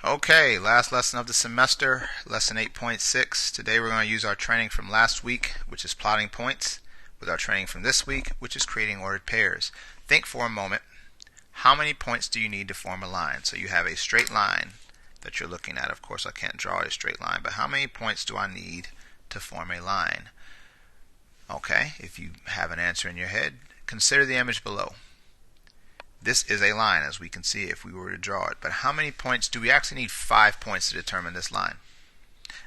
Okay, last lesson of the semester, lesson 8.6. Today we're going to use our training from last week, which is plotting points, with our training from this week, which is creating ordered pairs. Think for a moment, how many points do you need to form a line? So you have a straight line that you're looking at. Of course, I can't draw a straight line, but how many points do I need to form a line? Okay, if you have an answer in your head, consider the image below. This is a line, as we can see if we were to draw it. But how many points do we actually need? 5 points to determine this line.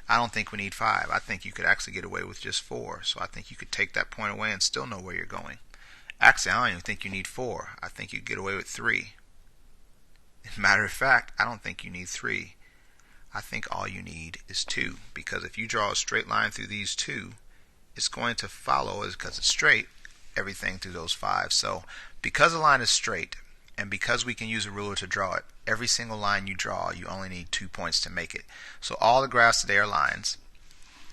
I don't think we need 5. I think you could actually get away with just 4. So I think you could take that point away and still know where you're going. Actually, I don't even think you need 4. I think you could get away with 3. As a matter of fact, I don't think you need 3. I think all you need is 2. Because if you draw a straight line through these 2, it's going to follow, because it's straight, everything through those 5. So because a line is straight, and because we can use a ruler to draw it, every single line you draw, you only need 2 points to make it. So all the graphs today are lines,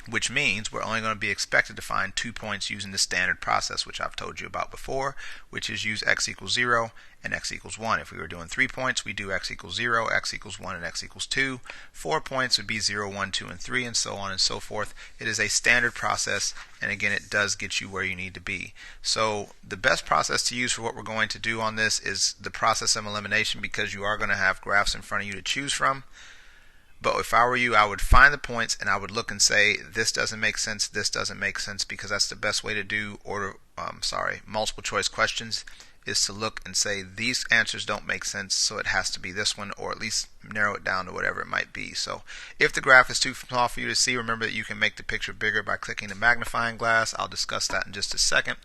which means we're only going to be expected to find 2 points using the standard process, which I've told you about before, which is use x equals 0 and x equals 1. If we were doing 3 points, we do x equals 0, x equals 1, and x equals 2. 4 points would be 0, 1, 2, and 3, and so on and so forth. It is a standard process, and again, it does get you where you need to be. So the best process to use for what we're going to do on this is the process of elimination, because you are going to have graphs in front of you to choose from. But if I were you, I would find the points and I would look and say, this doesn't make sense, this doesn't make sense, because that's the best way to do multiple choice questions, is to look and say, these answers don't make sense, so it has to be this one, or at least narrow it down to whatever it might be. So if the graph is too small for you to see, remember that you can make the picture bigger by clicking the magnifying glass. I'll discuss that in just a second.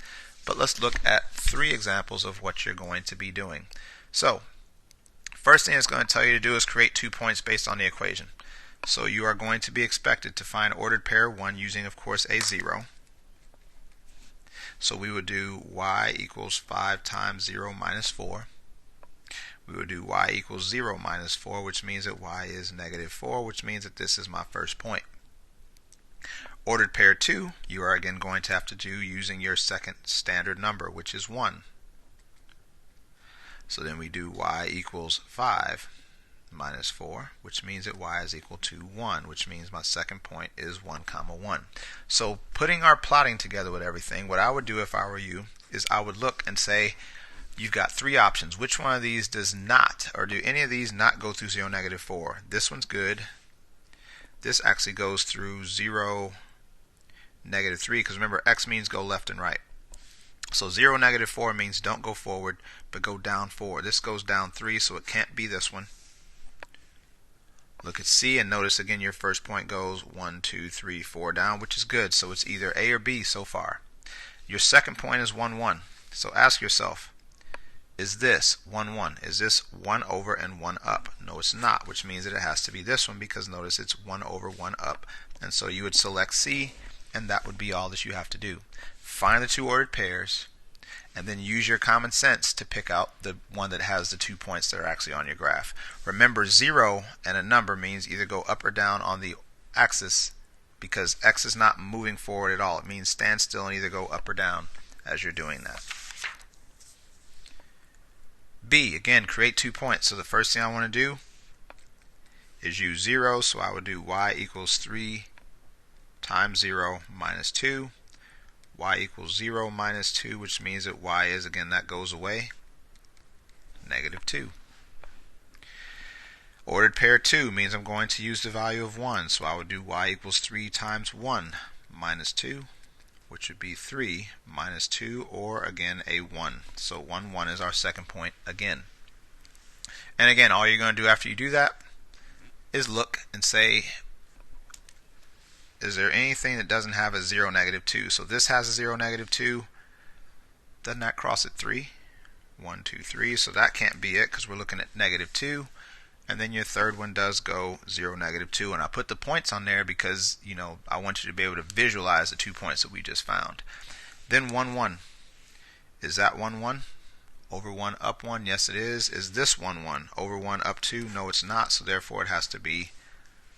But let's look at 3 examples of what you're going to be doing. So first thing it's going to tell you to do is create 2 points based on the equation. So you are going to be expected to find ordered pair 1 using, of course, a 0. So we would do y equals 5 times 0 minus 4. We would do y equals 0 minus 4, which means that y is negative 4, which means that this is my first point. Ordered pair 2, you are again going to have to do using your second standard number, which is 1. So then we do y equals 5 minus 4, which means that y is equal to 1, which means my second point is 1 comma 1. So putting our plotting together with everything, what I would do if I were you is I would look and say, you've got 3 options. Which one of these does not, or do any of these not go through 0, negative 4? This one's good. This actually goes through 0, negative 3, because remember, x means go left and right. So 0, negative 4 means don't go forward, but go down 4. This goes down 3, so it can't be this one. Look at C and notice again your first point goes 1, 2, 3, 4 down, which is good. So it's either A or B so far. Your second point is 1, 1. So ask yourself, is this 1, 1? Is this 1 over and 1 up? No, it's not, which means that it has to be this one, because notice it's 1 over 1 up. And so you would select C, and that would be all that you have to do. Find the 2 ordered pairs, and then use your common sense to pick out the one that has the 2 points that are actually on your graph. Remember, 0 and a number means either go up or down on the axis, because x is not moving forward at all. It means stand still and either go up or down as you're doing that. B, again, create 2 points. So the first thing I want to do is use 0, so I would do y equals 3 times 0 minus 2. Y equals 0 minus 2, which means that y is, again, that goes away, negative 2. Ordered pair 2 means I'm going to use the value of 1, so I would do y equals 3 times 1 minus 2, which would be 3 minus 2, or again a 1. So 1, 1 is our second point again. And again, all you're going to do after you do that is look and say, is there anything that doesn't have a 0, negative 2? So this has a 0, negative 2. Doesn't that cross at 3? 1, 2, 3. So that can't be it, because we're looking at negative 2. And then your third one does go 0, negative 2. And I put the points on there because, I want you to be able to visualize the 2 points that we just found. Then 1, 1. Is that 1, 1? Over 1, up 1? Yes, it is. Is this 1, 1? Over 1, up 2? No, it's not. So therefore, it has to be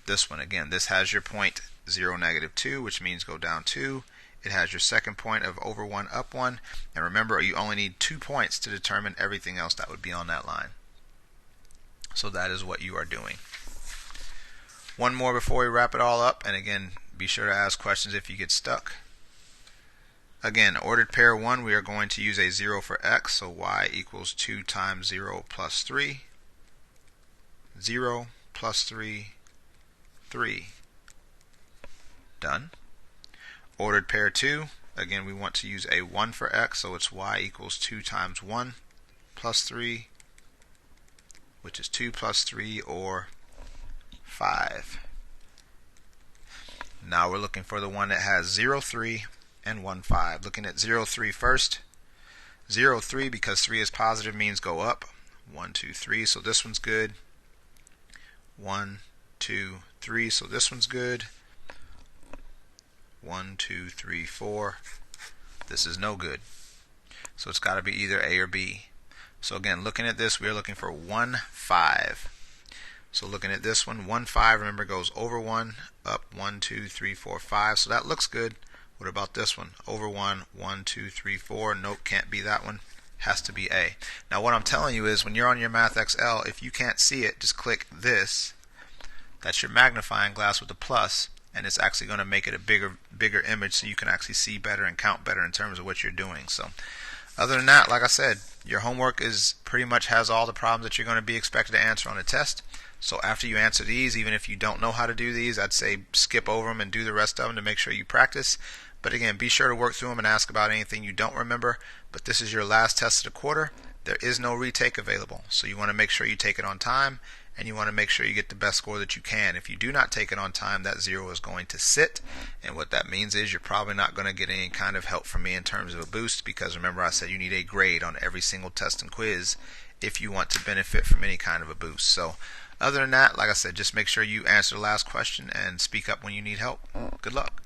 this one. Again, this has your point 0, negative 2, which means go down 2. It has your second point of over 1, up 1. And remember, you only need 2 points to determine everything else that would be on that line. So that is what you are doing. One more before we wrap it all up, and again, be sure to ask questions if you get stuck. Again, ordered pair 1, we are going to use a 0 for x, so y equals 2 times 0 plus 3. 0 plus 3, 3. Done. Ordered pair 2, again we want to use a 1 for x, so it's y equals 2 times 1 plus 3, which is 2 plus 3 or 5. Now we're looking for the one that has 0, 3 and 1, 5. Looking at 0, 3 first. 0, 3, because 3 is positive, means go up. 1, 2, 3, so this one's good. 1, 2, 3, so this one's good. 1, 2, 3, 4. This is no good. So it's got to be either A or B. So again, looking at this, we are looking for 1, 5. So looking at this one, 1, 5, remember, goes over 1, up 1, 2, 3, 4, 5. So that looks good. What about this one? Over 1, 1, 2, 3, 4. Nope, can't be that one. Has to be A. Now what I'm telling you is when you're on your Math XL, if you can't see it, just click this. That's your magnifying glass with the plus, and it's actually going to make it a bigger image so you can actually see better and count better in terms of what you're doing. So other than that, like I said, your homework is pretty much has all the problems that you're going to be expected to answer on a test. So after you answer these, even if you don't know how to do these, I'd say skip over them and do the rest of them to make sure you practice. But again, be sure to work through them and ask about anything you don't remember. But this is your last test of the quarter. There is no retake available. So you want to make sure you take it on time, and you want to make sure you get the best score that you can. If you do not take it on time, that 0 is going to sit. And what that means is you're probably not going to get any kind of help from me in terms of a boost, because remember I said you need a grade on every single test and quiz if you want to benefit from any kind of a boost. So other than that, like I said, just make sure you answer the last question and speak up when you need help. Good luck.